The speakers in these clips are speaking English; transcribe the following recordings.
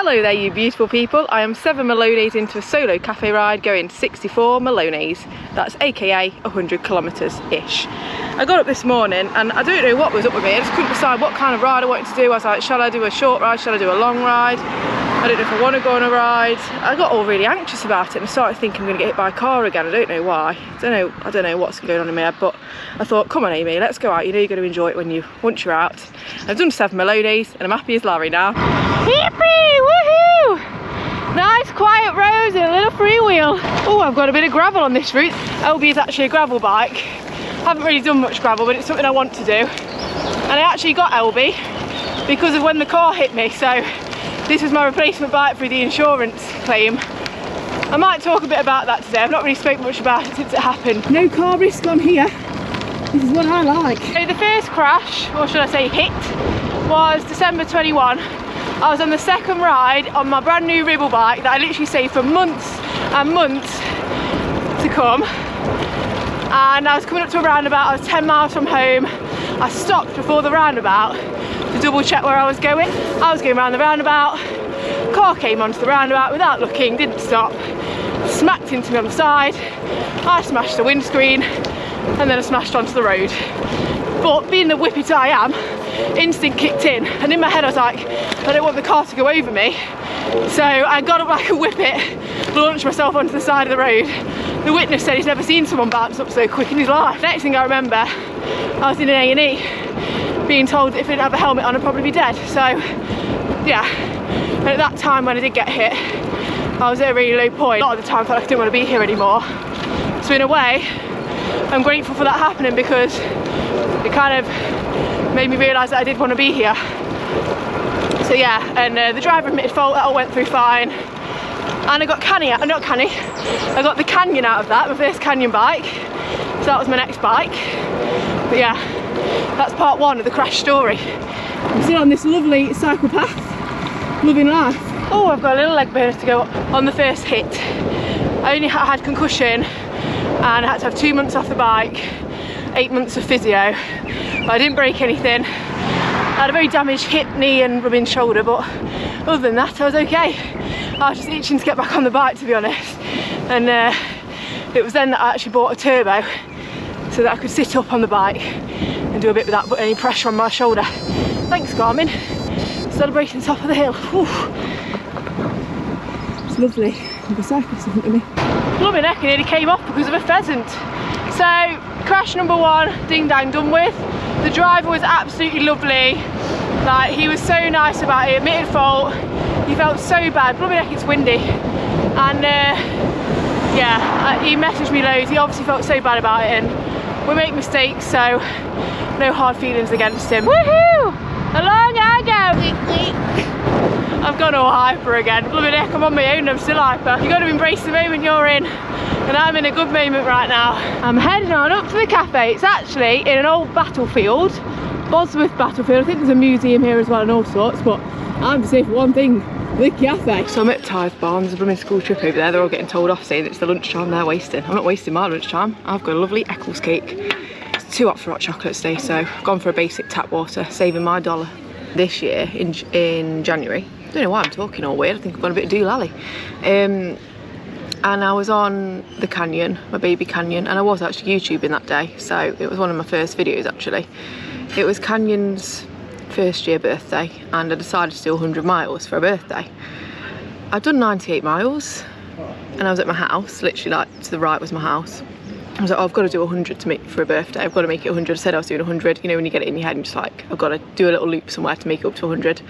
Hello there you beautiful people, I am 7 Maloney's into a solo cafe ride going 64 Maloney's, that's aka 100 kilometres-ish. I got up this morning and I don't know what was up with me, I just couldn't decide what kind of ride I wanted to do. I was like, shall I do a short ride, shall I do a long ride? I don't know if I want to go on a ride. I got all really anxious about it and I started thinking I'm going to get hit by a car again. I don't know why. I don't know what's going on in my head, but I thought, come on Amy, let's go out. You know you're going to enjoy it once you're out. I've done 7 Maloney's and I'm happy as Larry now. Yippee! Woohoo! Nice quiet roads and a little freewheel. Oh, I've got a bit of gravel on this route. LB is actually a gravel bike. Haven't really done much gravel, but it's something I want to do. And I actually got LB because of when the car hit me, so this was my replacement bike through the insurance claim. I might talk a bit about that today. I've not really spoken much about it since it happened. No car risk on here. This is what I like. So the first crash, or should I say hit, was December 21. I was on the second ride on my brand new Ribble bike that I literally saved for months and months to come. And I was coming up to a roundabout, I was 10 miles from home. I stopped before the roundabout to double check where I was going. I was going around the roundabout, car came onto the roundabout without looking, didn't stop, smacked into me on the side. I smashed the windscreen and then I smashed onto the road. But being the whippet I am, instinct kicked in, and in my head I was like, I don't want the car to go over me. So I got up like a whippet, launched myself onto the side of the road. The witness said he's never seen someone bounce up so quick in his life. Next thing I remember, I was in an A&E being told that if I didn't have a helmet on I'd probably be dead. So yeah, and at that time when I did get hit, I was at a really low point. A lot of the time I felt like I didn't want to be here anymore. So in a way, I'm grateful for that happening because it kind of made me realise that I did want to be here. So yeah, and the driver admitted fault, that all went through fine. And I got I got the Canyon out of that, my first Canyon bike. So that was my next bike. But yeah, that's part one of the crash story. I'm still on this lovely cycle path, loving life. Oh, I've got a little leg burner to go on the first hit. I only had concussion and I had to have 2 months off the bike, 8 months of physio. But I didn't break anything. I had a very damaged hip, knee and rubbing shoulder, but other than that I was okay. I was just itching to get back on the bike, to be honest. And it was then that I actually bought a turbo so that I could sit up on the bike and do a bit without putting any pressure on my shoulder. Thanks Garmin. Celebrating top of the hill. Whew. It's lovely. There's a cyclist in front of me. Blimey neck, I nearly came off because of a pheasant. So crash number one, ding dang done with. The driver was absolutely lovely. Like, he was so nice about it, admitted fault. He felt so bad. Blimey neck, it's windy. And yeah, he messaged me loads. He obviously felt so bad about it, and we make mistakes, so no hard feelings against him. Woohoo! Along I go. I've gone all hyper again. Blimey neck, I'm on my own, I'm still hyper. You got to embrace the moment you're in. And I'm in a good moment right now. I'm heading on up to the cafe. It's actually in an old battlefield, Bosworth battlefield. I think there's a museum here as well and all sorts, but I'm just here for one thing, the cafe. So I'm at Tithe Barnes, a blooming school trip over there. They're all getting told off saying it's the lunchtime they're wasting. I'm not wasting my lunchtime. I've got a lovely Eccles cake. It's too hot for hot chocolate today, so I've gone for a basic tap water, saving my $1. This year, in January, I don't know why I'm talking all weird, I think I've got a bit of doolally. And I was on the Canyon, my baby Canyon, and I was actually YouTubing that day, so it was one of my first videos actually. It was Canyon's first year birthday and I decided to do 100 miles for a birthday. I'd done 98 miles and I was at my house, literally like to the right was my house. I was like, oh, I've got to do 100 to make for a birthday, I've got to make it 100. I said I was doing 100, you know when you get it in your head and just like, I've got to do a little loop somewhere to make it up to 100.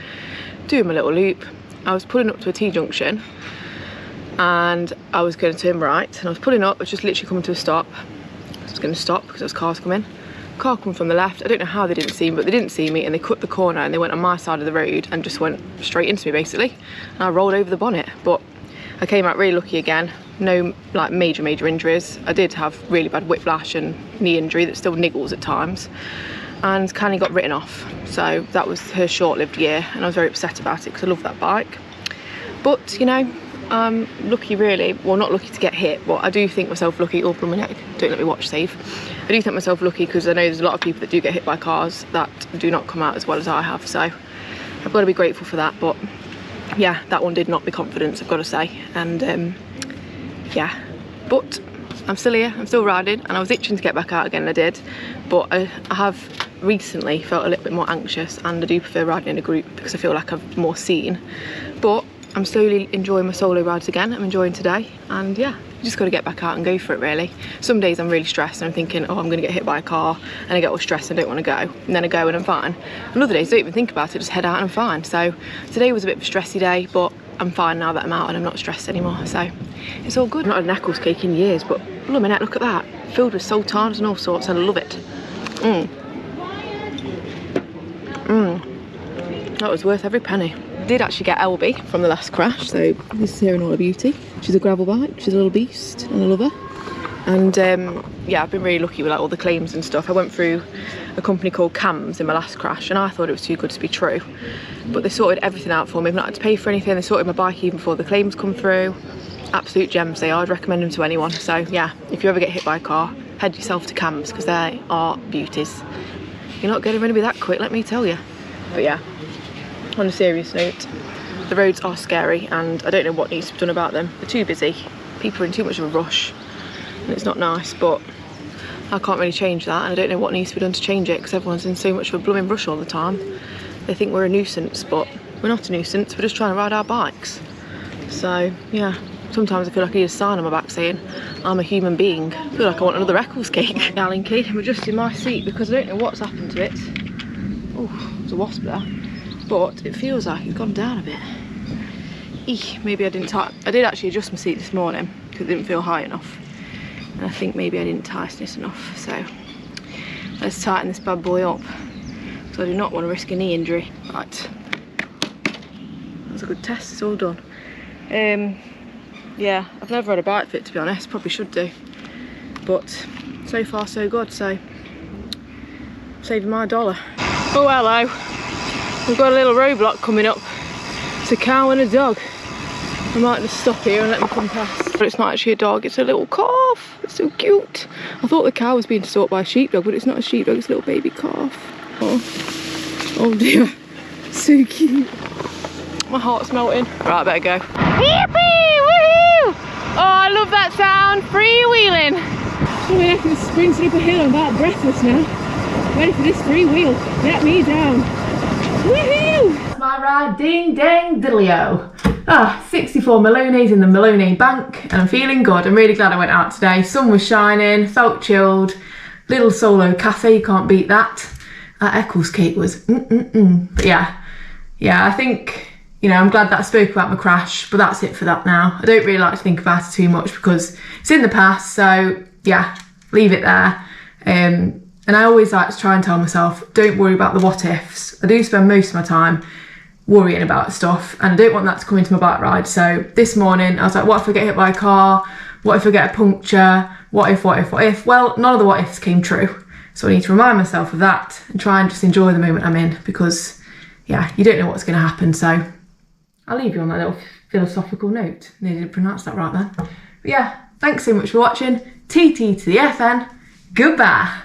Doing my little loop, I was pulling up to a T-junction and I was going to turn right and I was pulling up, I was just literally coming to a stop. I was going to stop because there was cars coming. Car coming from the left, I don't know how they didn't see me, but they didn't see me and they cut the corner and they went on my side of the road and just went straight into me basically. And I rolled over the bonnet, but I came out really lucky again. No like major injuries. I did have really bad whiplash and knee injury that still niggles at times. And Canny got written off. So that was her short-lived year and I was very upset about it because I love that bike. But you know, I'm lucky really, well not lucky to get hit, but I do think myself lucky. Oh, my neck, don't let me watch safe. I do think myself lucky because I know there's a lot of people that do get hit by cars that do not come out as well as I have, so I've got to be grateful for that. But yeah, that one did knock me confidence, I've got to say. And yeah, but I'm still here, I'm still riding, and I was itching to get back out again, and I did. But I have recently felt a little bit more anxious, and I do prefer riding in a group because I feel like I've more seen. But I'm slowly enjoying my solo rides again. I'm enjoying today, and yeah, you just got to get back out and go for it, really. Some days I'm really stressed and I'm thinking, oh, I'm going to get hit by a car, and I get all stressed and I don't want to go, and then I go and I'm fine. And other days I don't even think about it, just head out and I'm fine. So today was a bit of a stressy day, but I'm fine now that I'm out and I'm not stressed anymore, so it's all good. I've not had an Eccles cake in years, but look at that, filled with sultanas and all sorts. I love it. That was worth every penny. I did actually get LB from the last crash, so this is her in all her beauty. She's a gravel bike, she's a little beast, and I love her. And yeah, I've been really lucky with like all the claims and stuff. I went through a company called Cams in my last crash, and I thought it was too good to be true, but they sorted everything out for me. I've not had to pay for anything. They sorted my bike even before the claims come through. Absolute gems they are. I'd recommend them to anyone. So yeah, if you ever get hit by a car, head yourself to Cams, because they are beauties. You're not getting rid of me that quick, let me tell you. But yeah, on a serious note, the roads are scary, and I don't know what needs to be done about them. They're too busy, people are in too much of a rush, and it's not nice, but I can't really change that, and I don't know what needs to be done to change it, because everyone's in so much of a blooming rush all the time. They think we're a nuisance, but we're not a nuisance, we're just trying to ride our bikes. So yeah, sometimes I feel like I need a sign on my back saying I'm a human being. I feel like I want another Eccles cake. Darling key, I'm adjusting my seat because I don't know what's happened to it. Oh, there's a wasp there, but it feels like it's gone down a bit. Eek, maybe I didn't I did actually adjust my seat this morning because it didn't feel high enough, and I think maybe I didn't tighten it enough. So let's tighten this bad boy up, so I do not want to risk a knee injury. Right, that's a good test, it's all done. Yeah, I've never had a bike fit, to be honest, probably should do, but so far so good, so saving my dollar. Oh hello, we've got a little roadblock coming up. It's a cow and a dog. I might just stop here and let them come past. But it's not actually a dog, it's a little calf. It's so cute. I thought the cow was being stalked by a sheepdog, but it's not a sheepdog, it's a little baby calf. Oh dear, so cute. My heart's melting. Right, I better go. Yippee! Woohoo! Oh, I love that sound. Freewheeling. I mean, I can sprint up a hill. I'm about breathless now. Ready for this free wheel. Get me down. Woohoo! That's my ride. Ding dang diddly-o. 64 Maloney's in the Maloney Bank, and I'm feeling good. I'm really glad I went out today. Sun was shining, felt chilled. Little solo cafe, you can't beat that. That Eccles cake was But yeah, I think, you know, I'm glad that I spoke about my crash, but that's it for that now. I don't really like to think about it too much because it's in the past, so yeah, leave it there. And I always like to try and tell myself, don't worry about the what ifs. I do spend most of my time worrying about stuff, and I don't want that to come into my bike ride. So this morning I was like, what if I get hit by a car? What if I get a puncture? What if? Well, none of the what ifs came true. So I need to remind myself of that and try and just enjoy the moment I'm in, because yeah, you don't know what's going to happen. So I'll leave you on that little philosophical note. Nearly didn't pronounce that right then. But yeah, thanks so much for watching. TT to the FN. Goodbye.